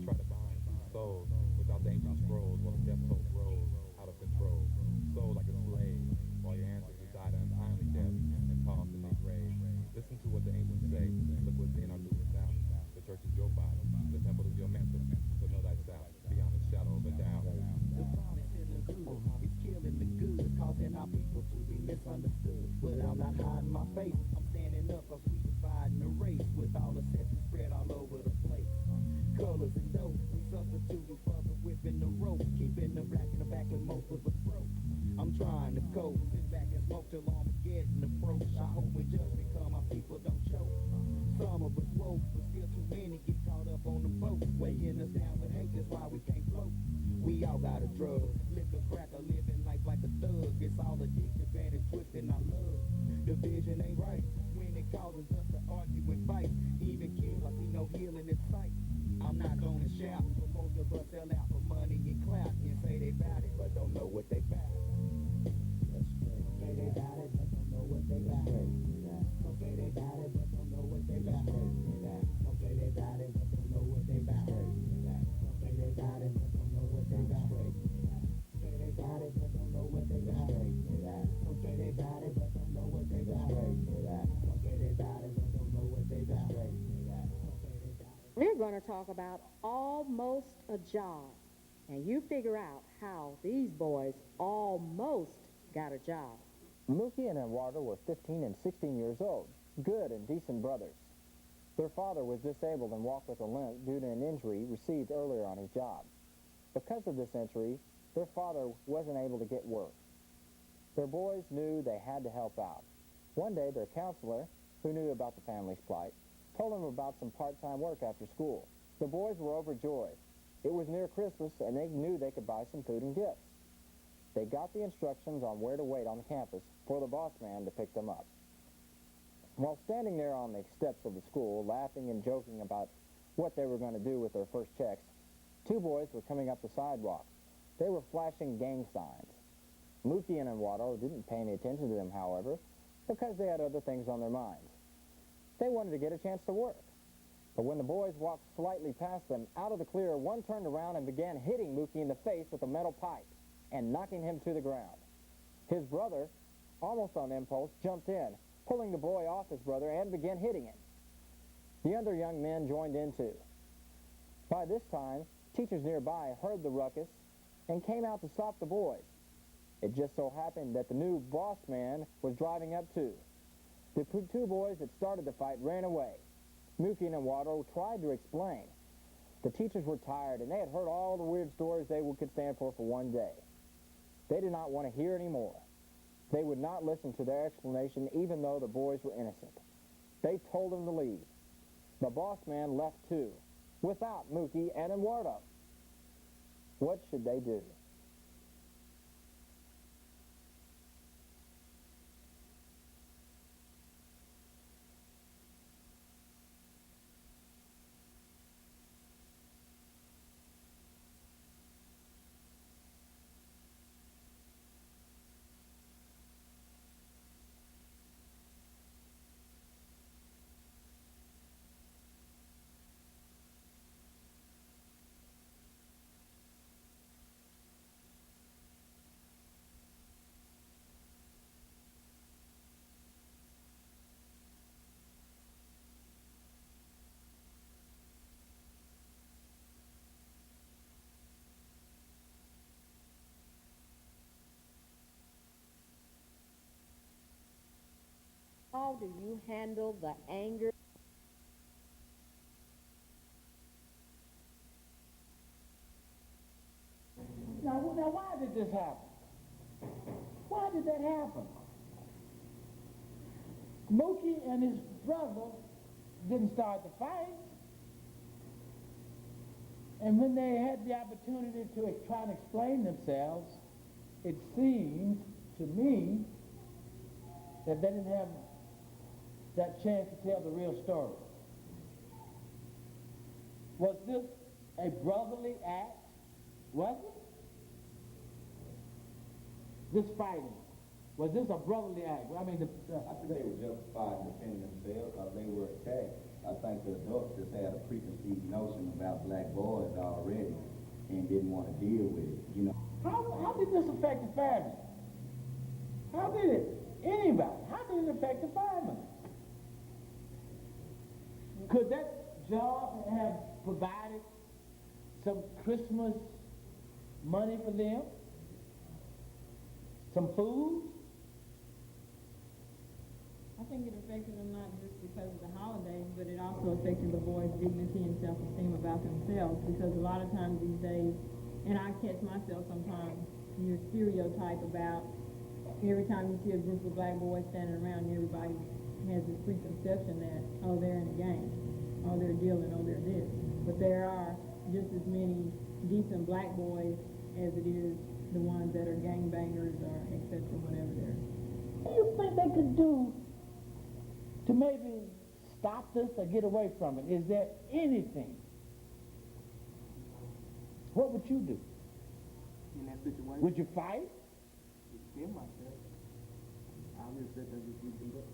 try to bind two souls without the ancient scrolls, while the death toll grows out of control. Soul like a slave, while your ancestors died an untimely death and tossed in their grave. Listen to what the ancients say. Look within or do without. The church is your Bible. The temple is your mantle. So know thyself beyond the shadow of a doubt. The violence in the hood is killing the good, causing our people to be misunderstood. But I'm not hiding my face. I'm standing up cause we dividing the race with all the sexes spread all over the place. Colors and dope, we substituting for the whipping the rope, keeping the black in the back with most of us broke. I'm trying to cope, sit back and smoke till Armageddon approach. I hope when judgment come, my people don't choke. Some of us woke, but still too many get caught up on the boat, weighing us down with hate, that's why we can't float. We all got a drug, liquor, cracker, living life like a thug. It's all addictive and it's twisting our love. The vision ain't right when it causes us to argue and fight. Even kids, I see no healing in sight. I'm not gonna shout, but most of us sell out for money and clout and say they bout it, but don't know what they bout. That's straight. Say they bout it, but don't know what they bout. Don't say they bout it, but don't know what they bout. Don't say they bout it, but don't know what they bout. Don't say they bout it, but don't know what they bout. Say they bout it, but don't know what they bout. Don't say they bout it, but don't know what they bout. Don't say they bout it, but don't know what they bout. We're going to talk about almost a job. And you figure out how these boys almost got a job. Mookie and Eduardo were 15 and 16 years old, good and decent brothers. Their father was disabled and walked with a limp due to an injury received earlier on his job. Because of this injury, their father wasn't able to get work. Their boys knew they had to help out. One day, their counselor, who knew about the family's plight, told them about some part-time work after school. The boys were overjoyed. It was near Christmas, and they knew they could buy some food and gifts. They got the instructions on where to wait on campus for the boss man to pick them up. While standing there on the steps of the school, laughing and joking about what they were going to do with their first checks, two boys were coming up the sidewalk. They were flashing gang signs. Mookie and Eduardo didn't pay any attention to them, however, because they had other things on their minds. They wanted to get a chance to work. But when the boys walked slightly past them, out of the clear, one turned around and began hitting Mookie in the face with a metal pipe and knocking him to the ground. His brother, almost on impulse, jumped in, pulling the boy off his brother and began hitting him. The other young men joined in too. By this time, teachers nearby heard the ruckus and came out to stop the boys. It just so happened that the new boss man was driving up too. The two boys that started the fight ran away. Mookie and Eduardo tried to explain. The teachers were tired, and they had heard all the weird stories they could stand for one day. They did not want to hear any more. They would not listen to their explanation, even though the boys were innocent. They told them to leave. The boss man left too, without Mookie and Eduardo. What should they do? How do you handle the anger? Now, why did this happen? Why did that happen? Mookie and his brother didn't start the fight. And when they had the opportunity to try and explain themselves, it seemed to me that they didn't have that chance to tell the real story. Was this a brotherly act? Was it? This fighting, was this a brotherly act? I mean, I think they were justified in defending themselves because they were attacked. I think the adults just had a preconceived notion about black boys already and didn't want to deal with it, you know. How did this affect the family? How did it? Anybody? How did it affect the family? Could that job have provided some Christmas money for them? Some food? I think it affected them not just because of the holidays, but it also affected the boys' dignity and self-esteem about themselves, because a lot of times these days, and I catch myself sometimes, you stereotype about every time you see a group of black boys standing around, everybody has this preconception that, oh, they're in a gang, oh, they're dealing, oh, they're this. But there are just as many decent black boys as it is the ones that are gangbangers or et cetera, whatever they're. What do you think they could do to maybe stop this or get away from it? Is there anything? What would you do? In that situation, Would you fight? defend myself. I'll just sit there and just be beat up.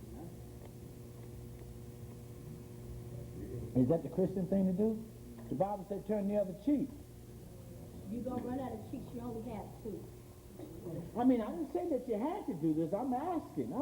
Is that the Christian thing to do? The Bible said turn the other cheek. You gonna run out of cheeks, you only have two. I mean, I didn't say that you had to do this. I'm asking.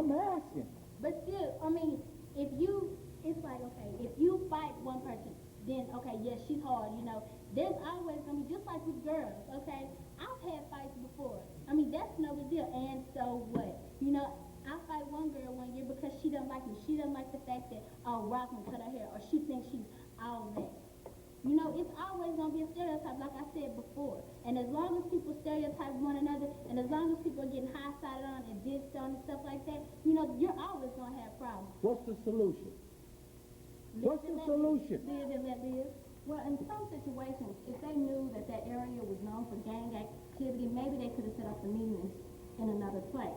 But still, I mean, it's like, okay, if you fight one person, then, okay, yes, she's hard, you know. There's always gonna be, just like with girls, okay? I've had fights before. I mean, that's no big deal. And so what? You know, I fight one girl one year because she doesn't like me. She doesn't like the fact that, oh, Rockman cut her hair, or she thinks she's all that. You know, it's always going to be a stereotype, like I said before. And as long as people stereotype one another, and as long as people are getting high-sided on and dissed on and stuff like that, you know, you're always going to have problems. What's the solution? What's the solution? Live and let live. Well, in some situations, if they knew that that area was known for gang activity, maybe they could have set up the meetings in another place.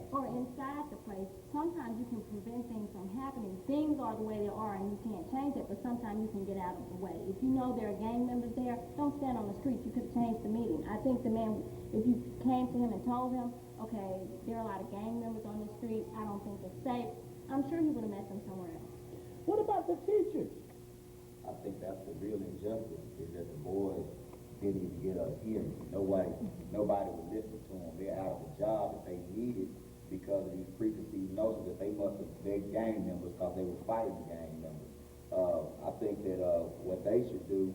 Or inside the place. Sometimes you can prevent things from happening. Things are the way they are and you can't change it, but sometimes you can get out of the way. If you know there are gang members there, don't stand on the street. You could have changed the meeting. I think the man, if you came to him and told him, okay, there are a lot of gang members on the street, I don't think it's safe, I'm sure he would have met them somewhere else. What about the teachers? I think that's the real injustice, is that the boys didn't even get a hearing. Nobody would listen to them. They're out of the job that they needed because of these preconceived notions that they must have been gang members because they were fighting gang members. I think that what they should do,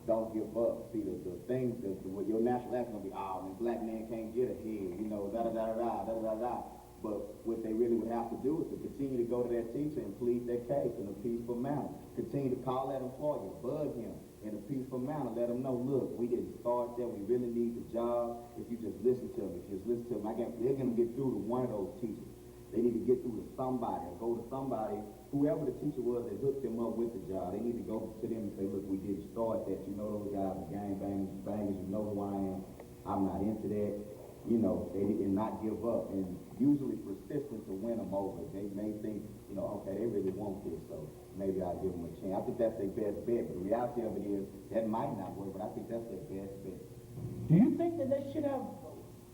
don't give up. See, the thing, your national anthem will be, oh, man, black man can't get ahead, you know, da-da-da-da-da, da-da-da-da. But what they really would have to do is to continue to go to that teacher and plead their case in a peaceful manner. Continue to call that employer, bug him in a peaceful manner. Let them know, look, we didn't start there. We really need the job. If you just listen to them, they're going to get through to one of those teachers. They need to get through to somebody or go to somebody, whoever the teacher was that hooked them up with the job. They need to go to them and say, look, we didn't start that. You know those guys are gang bangers. You know who I am. I'm not into that. You know, they did not give up, and usually persistence will win them over. They may think, you know, okay, they really want this, so maybe I'll give them a chance. I think that's their best bet, but the reality of it is that might not work, but I think that's their best bet. Do you think that they should have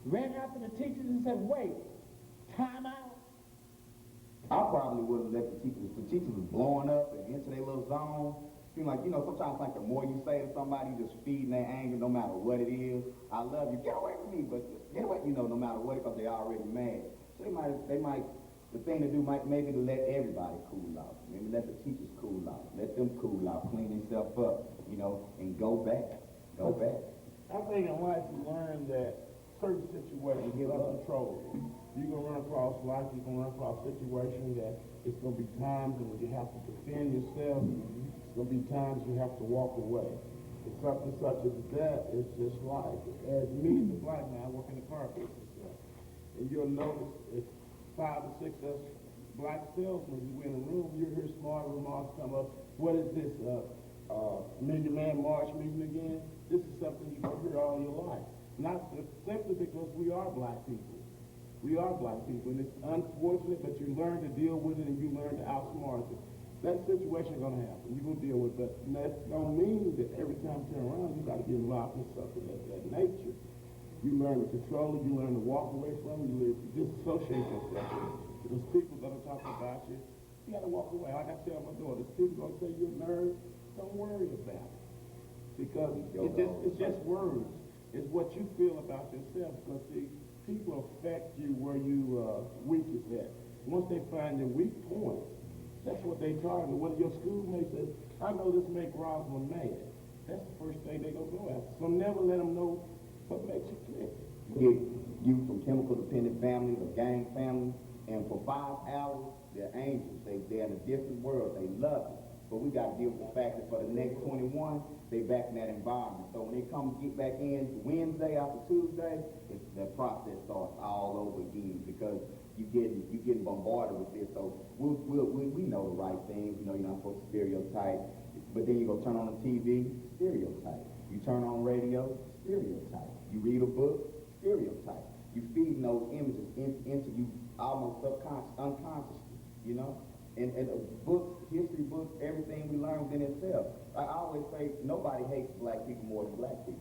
ran after the teachers and said, wait, time out? I probably would have let the teachers was blowing up and into their little zone. Seem like, you know, sometimes like the more you say to somebody, just feeding their anger no matter what it is. I love you, get away from me, but get away, you know, no matter what, because they're already mad. So they might, the thing to do might maybe to let everybody cool out. Maybe let the teachers cool out. Let them cool out, clean themselves up, you know, and go back. Go back. I think in life you learn that certain situations are uncontrollable. You're going to run across life, you're going to run across situations that it's going to be times when you have to defend yourself. It's going to be times you have to walk away. And something such as that is just life. As me as a black man, I work in the car business. And you'll notice if 5 or 6 of us black salesmen, you in a room, you hear smart remarks come up. What is this, Million Man March meeting again? This is something you're going to hear all your life. Not simply because we are black people. We are black people, and it's unfortunate, but you learn to deal with it and you learn to outsmart it. That situation is going to happen. You're going to deal with it, but that don't mean that every time you turn around, you got to get involved in something of that nature. You learn to control it, you learn to walk away from it, you learn to disassociate yourself. Those people that are talking about you, You gotta walk away. Like I tell my daughter, people gonna say you're a nerd, don't worry about it. Because it's just words. It's what you feel about yourself. Because see, people affect you where you weakest at. Once they find your weak point, that's what they target. One of your schoolmates says, I know this make Rosalind mad. That's the first thing they gonna go after. So never let them know what makes you click. You get youth from chemical dependent families or gang families, and for 5 hours, they're angels. They're in a different world. They love it. But we got to deal with the fact that for the next 21, they back in that environment. So when they come get back in Wednesday after Tuesday, the process starts all over again because you getting bombarded with this. So we know the right things. You know, you're not supposed to stereotype. But then you go turn on the TV, stereotype. You turn on radio, stereotype. You read a book, stereotype. You feed those images into you almost unconsciously, you know? And books, history books, everything we learn within itself. I always say nobody hates black people more than black people.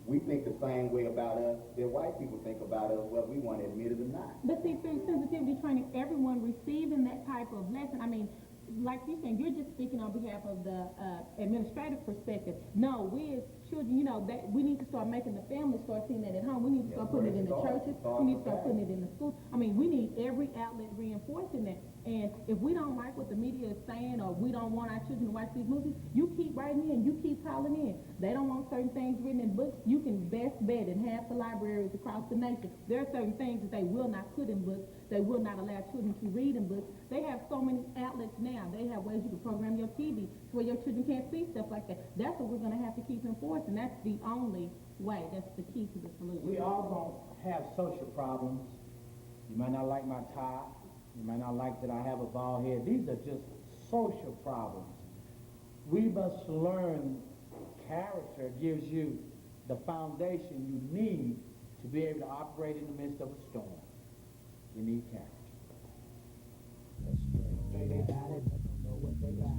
We think the same way about us that white people think about us, whether we want to admit it or not. But see, through sensitivity training, everyone receiving that type of lesson, I mean, like you're saying, you're just speaking on behalf of the administrative perspective. No, we as children, you know, that we need to start making the family start seeing that at home. We need to start putting it in the churches. We need to start putting it in the schools. I mean, we need every outlet reinforcing that. And if we don't like what the media is saying, or we don't want our children to watch these movies, you keep writing in, you keep calling in. They don't want certain things written in books. You can best bet in half the libraries across the nation, there are certain things that they will not put in books. They will not allow children to read in books. They have so many outlets now. They have ways you can program your TV to where your children can't see stuff like that. That's what we're going to have to keep enforcing. That's the only way. That's the key to the solution. We all gonna have social problems. You might not like my tie. You might not like that I have a bald head. These are just social problems. We must learn character gives you the foundation you need to be able to operate in the midst of a storm. You need character. Say they got it, but don't know what they got.